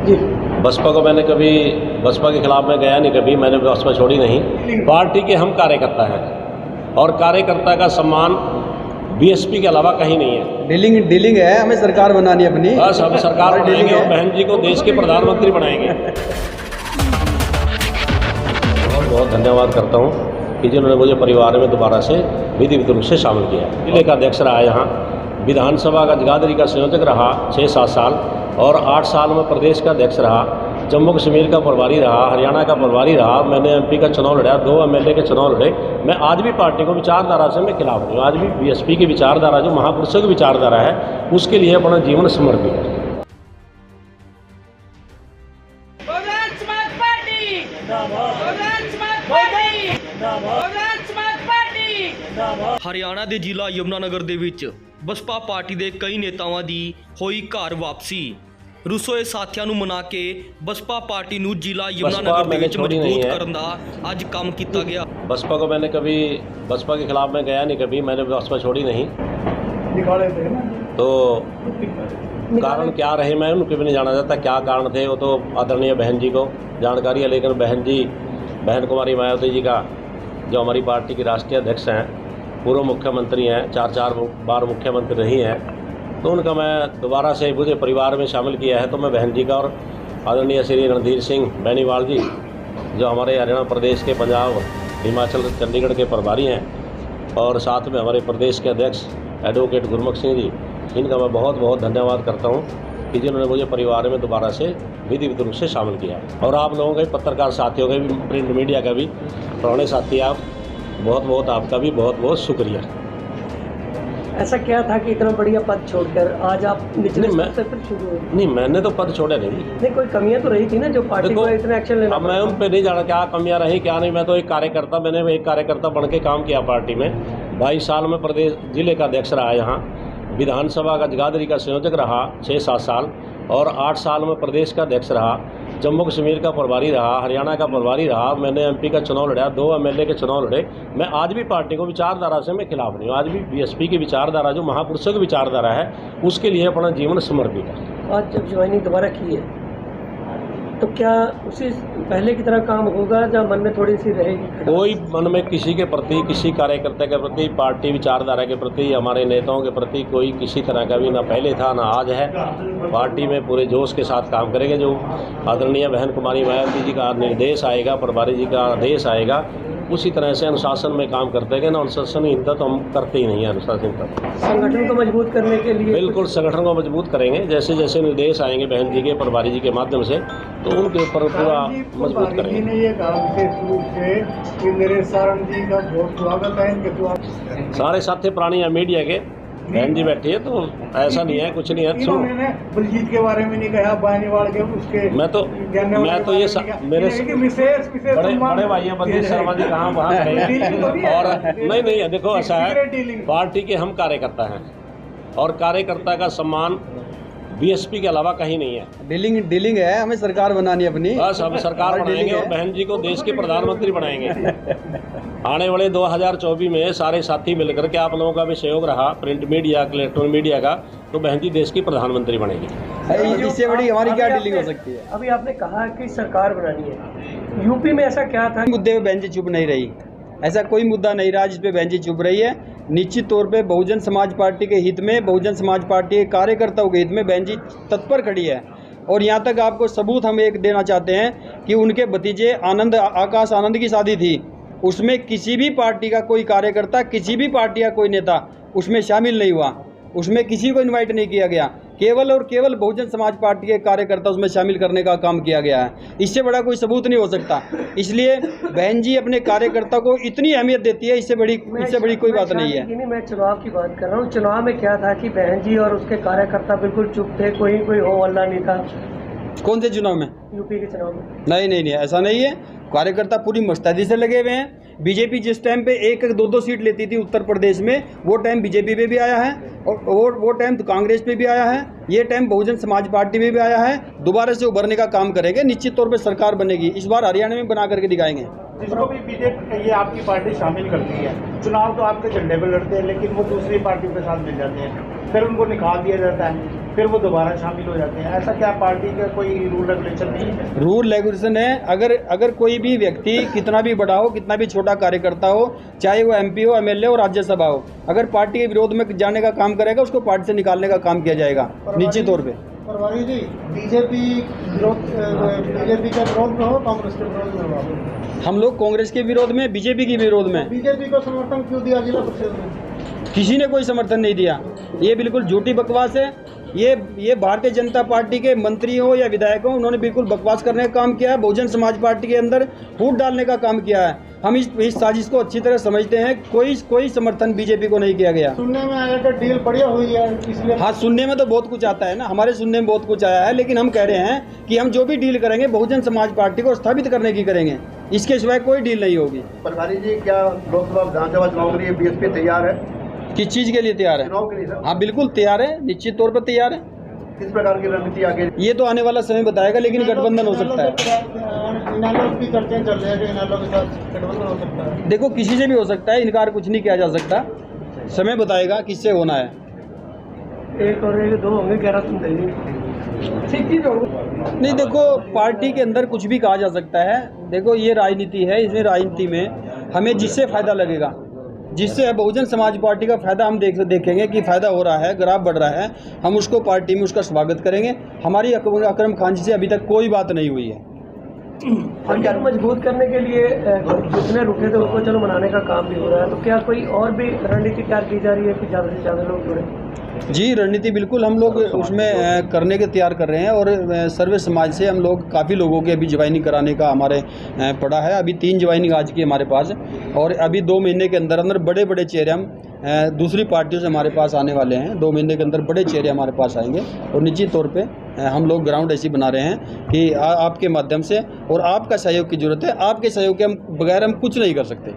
जी। बसपा को मैंने कभी बसपा के खिलाफ में गया नहीं, कभी मैंने बसपा छोड़ी नहीं। पार्टी के हम कार्यकर्ता हैं और कार्यकर्ता का सम्मान बीएसपी के अलावा कहीं नहीं है। डीलिंग है, हमें सरकार बनानी है अपनी। बस हम सरकार बनाएंगे और बहन जी को देश के प्रधानमंत्री बनाएंगे। बहुत बहुत धन्यवाद करता हूँ कि जिन्होंने मुझे परिवार में दोबारा से विधिवत रूप से शामिल किया। जिले का अध्यक्ष रहा, यहाँ विधानसभा का जगाधरी का संयोजक रहा 6-7 साल और 8 साल में प्रदेश का अध्यक्ष रहा, जम्मू कश्मीर का प्रभारी रहा, हरियाणा का प्रभारी रहा, मैंने एमपी का चुनाव लड़ा, 2 एमएलए के चुनाव लड़े। मैं आज भी पार्टी को विचारधारा से मैं खिलाफ नहीं हूँ। आज भी बीएसपी की विचारधारा जो महापुरुषों की विचारधारा है उसके लिए अपना जीवन समर्पित है। ਹਰਿਆਣਾ ਦੇ ਜ਼ਿਲ੍ਹਾ ਯਮੁਨਾਨਗਰ ਦੇ ਵਿੱਚ ਬਸਪਾ ਪਾਰਟੀ ਦੇ ਕਈ ਨੇਤਾਵਾਂ ਦੀ ਹੋਈ ਘਰ ਵਾਪਸੀ। ਰੂਸੋਏ ਸਾਥੀਆਂ ਨੂੰ ਮਨਾ ਕੇ ਬਸਪਾ ਪਾਰਟੀ ਨੂੰ ਜ਼ਿਲ੍ਹਾ ਯਮੁਨਾਨਗਰ ਦੇ ਵਿੱਚ ਮਜ਼ਬੂਤ ਕਰਨ ਦਾ ਅੱਜ ਕੰਮ ਕੀਤਾ ਗਿਆ। बसपा को मैंने कभी बसपा के खिलाफ में गया नहीं, कभी मैंने बसपा छोड़ी नहीं। तो कारण क्या रहे मैं उनके भी नहीं जाना चाहता, क्या कारण थे वो तो आदरणीय बहन जी को जानकारी है। लेकिन बहन कुमारी मायावती जी का, जो हमारी पार्टी की राष्ट्रीय अध्यक्ष हैं, पूर्व मुख्यमंत्री हैं, 4 बार मुख्यमंत्री रही हैं, तो उनका मैं दोबारा से मुझे परिवार में शामिल किया है। तो मैं बहन जी का और आदरणीय श्री रणधीर सिंह बेनीवाल जी, जो हमारे हरियाणा प्रदेश के, पंजाब, हिमाचल, चंडीगढ़ के प्रभारी हैं, और साथ में हमारे प्रदेश के अध्यक्ष एडवोकेट गुरमुख सिंह जी, इनका मैं बहुत बहुत धन्यवाद करता हूँ कि जिन्होंने मुझे परिवार में दोबारा से विधिवत रूप से शामिल किया। और आप लोगों के, पत्रकार साथियों के भी, प्रिंट मीडिया का भी, पुराने साथी, आप बहुत बहुत, आपका भी बहुत बहुत शुक्रिया। ऐसा क्या था कि इतना बढ़िया पद छोड़कर आज आप निचले स्तर से फिर शुरू हुए? नहीं, मैंने तो पद छोड़े नहीं। नहीं, कोई कमियां तो रही थी ना जो पार्टी को इतना एक्शन लेना। अब मैं उन पे नहीं जाना क्या कमियां रही क्या नहीं। मैं तो एक कार्यकर्ता, मैंने एक कार्यकर्ता बन के काम किया पार्टी में। 22 साल में प्रदेश जिले का अध्यक्ष रहा, यहाँ विधानसभा का जगाधरी का संयोजक रहा 6-7 साल और 8 साल में प्रदेश का अध्यक्ष रहा, जम्मू कश्मीर का प्रभारी रहा, हरियाणा का प्रभारी रहा, मैंने एमपी का चुनाव लड़ा, 2 एमएलए के चुनाव लड़े। मैं आज भी पार्टी को विचारधारा से मैं खिलाफ नहीं हूँ। आज भी बीएसपी की विचारधारा जो महापुरुषों की विचारधारा है उसके लिए अपना जीवन समर्पित है। आज जब ज्वाइनिंग दोबारा की है तो क्या उसी पहले की तरह काम होगा या मन में थोड़ी सी रहेगी? कोई मन में किसी के प्रति, किसी कार्यकर्ता के प्रति, पार्टी विचारधारा के प्रति, हमारे नेताओं के प्रति कोई किसी तरह का भी ना पहले था ना आज है। पार्टी में पूरे जोश के साथ काम करेंगे। जो आदरणीय बहन कुमारी मायावती जी का निर्देश आएगा, प्रभारी जी का आदेश आएगा, उसी तरह से अनुशासन में काम करते हैं ना। अनुशासनहीनता तो हम करते ही नहीं है। अनुशासनहीनता संगठन को मजबूत करने के लिए बिल्कुल संगठन को मजबूत करेंगे। जैसे जैसे निर्देश आएंगे बहन जी के, प्रभारी जी के माध्यम से, तो उनके ऊपर पूरा मजबूत करेंगे। ने ये कहा विशेष रूप से कि मेरे सारण जी का बहुत स्वागत है, इनके स्वागत। सारे साथी प्राणी है मीडिया के, बहन जी बैठी है, तो ऐसा नहीं है, कुछ नहीं है। इन्होंने बलजीत के बारे में नहीं कहा, बानीवाल के, उसके मैं तो ये मेरे विशेष बड़े भाई हैं बलजीत शर्मा जी, कहाँ वहाँ करेंगे। और नहीं, देखो ऐसा है, पार्टी के हम कार्यकर्ता हैं और कार्यकर्ता का सम्मान बीएसपी के अलावा कहीं नहीं है। डीलिंग है, हमें सरकार बनानी है अपनी। बस हम सरकार बनाएंगे और बहन जी को देश के प्रधानमंत्री बनाएंगे। आने वाले 2024 में सारे साथी मिलकर के, आप लोगों का भी सहयोग रहा, प्रिंट मीडिया, इलेक्ट्रॉनिक मीडिया का, तो बहन जी देश की प्रधानमंत्री बनेगी। इससे बड़ी हमारी क्या डीलिंग हो सकती है? अभी आपने कहा कि सरकार बनानी है, यूपी में ऐसा क्या था मुद्दे पे बहन जी चुप नहीं रही? ऐसा कोई मुद्दा नहीं रहा जिस पे बहन जी चुप रही है। निश्चित तौर पे बहुजन समाज पार्टी के हित में, बहुजन समाज पार्टी के कार्यकर्ताओं के हित में बहन जी तत्पर खड़ी है। और यहाँ तक आपको सबूत हम एक देना चाहते हैं कि उनके भतीजे आकाश आनंद की शादी थी, उसमें किसी भी पार्टी का कोई कार्यकर्ता, किसी भी पार्टी का कोई नेता उसमें शामिल नहीं हुआ, उसमें किसी को इन्वाइट नहीं किया गया। केवल और केवल बहुजन समाज पार्टी के कार्यकर्ता उसमें शामिल करने का काम किया गया है। इससे बड़ा कोई सबूत नहीं हो सकता। इसलिए बहन जी अपने कार्यकर्ता को इतनी अहमियत देती है, इससे बड़ी कोई बात नहीं है। मैं चुनाव की बात कर रहा हूँ। चुनाव में क्या था कि बहन जी और उसके कार्यकर्ता बिल्कुल चुप थे, कोई हो हल्ला नहीं था। कौन से चुनाव में? यूपी के चुनाव में। नहीं, ऐसा नहीं है। कार्यकर्ता पूरी मुस्तैदी से लगे हुए हैं। बीजेपी जिस टाइम पे 1-2 सीट लेती थी उत्तर प्रदेश में, वो टाइम बीजेपी पे भी आया है और वो टाइम कांग्रेस पे भी आया है। ये टाइम बहुजन समाज पार्टी में भी आया है। दोबारा से उभरने का काम करेंगे, निश्चित तौर पे सरकार बनेगी। इस बार हरियाणा में बना करके दिखाएंगे। जिसको भी बीजेपी ये आपकी पार्टी शामिल करती है, चुनाव तो आपके झंडे पर लड़ते हैं, लेकिन वो दूसरी पार्टियों के साथ मिल जाते हैं, फिर उनको निकाल दिया जाता है। फिर वो दोबारा शामिल हो जाते हैं। ऐसा क्या पार्टी का कोई रूल रेगुलेशन नहीं है? रूल रेगुलेशन है, अगर कोई भी व्यक्ति कितना भी बड़ा हो, कितना भी छोटा कार्यकर्ता हो, चाहे वो MP हो, MLA हो, राज्यसभा हो, अगर पार्टी के विरोध में जाने का काम करेगा उसको पार्टी से निकालने का काम किया जाएगा निश्चित तौर पे। परवारी जी, बीजेपी के विरोध में हो, कांग्रेस के विरोध में हो? हम लोग कांग्रेस के विरोध में, बीजेपी के विरोध में। बीजेपी को समर्थन क्यों दिया जिला परिषद में? किसी ने कोई समर्थन नहीं दिया, ये बिल्कुल झूठी बकवास है। ये भारतीय जनता पार्टी के मंत्री हो या विधायक हो, उन्होंने बिल्कुल बकवास करने का काम किया है, बहुजन समाज पार्टी के अंदर फूट डालने का काम किया है। हम इस साजिश को अच्छी तरह समझते हैं। कोई समर्थन बीजेपी को नहीं किया गया। सुनने में आया कि डील बढ़िया हुई है, इसलिए। हाँ, सुनने में तो बहुत कुछ आता है ना, हमारे सुनने में बहुत कुछ आया है, लेकिन हम कह रहे हैं कि हम जो भी डील करेंगे बहुजन समाज पार्टी को स्थापित करने की करेंगे, इसके सिवाय कोई डील नहीं होगी। परवारी जी, क्या लोकसभा विधानसभा चुनाव के लिए बीएसपी तैयार है? किस चीज़ के लिए तैयार है? चुनाव के लिए सर। हाँ, बिल्कुल तैयार है, निश्चित तौर पर तैयार है। किस प्रकार की रणनीति आगे? ये तो आने वाला समय बताएगा, लेकिन गठबंधन हो सकता है। इनेलो की चर्चाएं चल रही है कि इनेलो के साथ गठबंधन हो सकता है। देखो, किसी से भी हो सकता है, इनकार कुछ नहीं किया जा सकता। समय बताएगा किससे होना है। एक और एक दो होंगे, 11 तुम नहीं, देखो, पार्टी के अंदर कुछ भी कहा जा सकता है। देखो, ये राजनीति है, इसमें राजनीति में हमें जिससे फायदा लगेगा, जिससे बहुजन समाज पार्टी का फायदा हम देखेंगे कि फायदा हो रहा है, ग्राफ बढ़ रहा है, हम उसको पार्टी में उसका स्वागत करेंगे। हमारी अकरम खान जी से अभी तक कोई बात नहीं हुई है। संगठन मजबूत करने के लिए जितने रुके थे उनको चलो मनाने का काम भी हो रहा है, तो क्या कोई और भी रणनीति तैयार की जा रही है कि ज़्यादा से ज़्यादा लोग जुड़े? जी, रणनीति बिल्कुल हम लोग उसमें करने के तैयार कर रहे हैं, और सर्वे समाज से हम लोग काफ़ी लोगों के अभी ज्वाइनिंग कराने का हमारे पड़ा है। अभी 3 ज्वाइनिंग आज की हमारे पास, और अभी 2 महीने के अंदर अंदर बड़े बड़े चेहरे हम दूसरी पार्टियों से हमारे पास आने वाले हैं। 2 महीने के अंदर बड़े चेहरे हमारे पास आएंगे, और निश्चित तौर पे हम लोग ग्राउंड ऐसी बना रहे हैं कि आपके माध्यम से, और आपका सहयोग की ज़रूरत है। आपके सहयोग के बगैर हम कुछ नहीं कर सकते।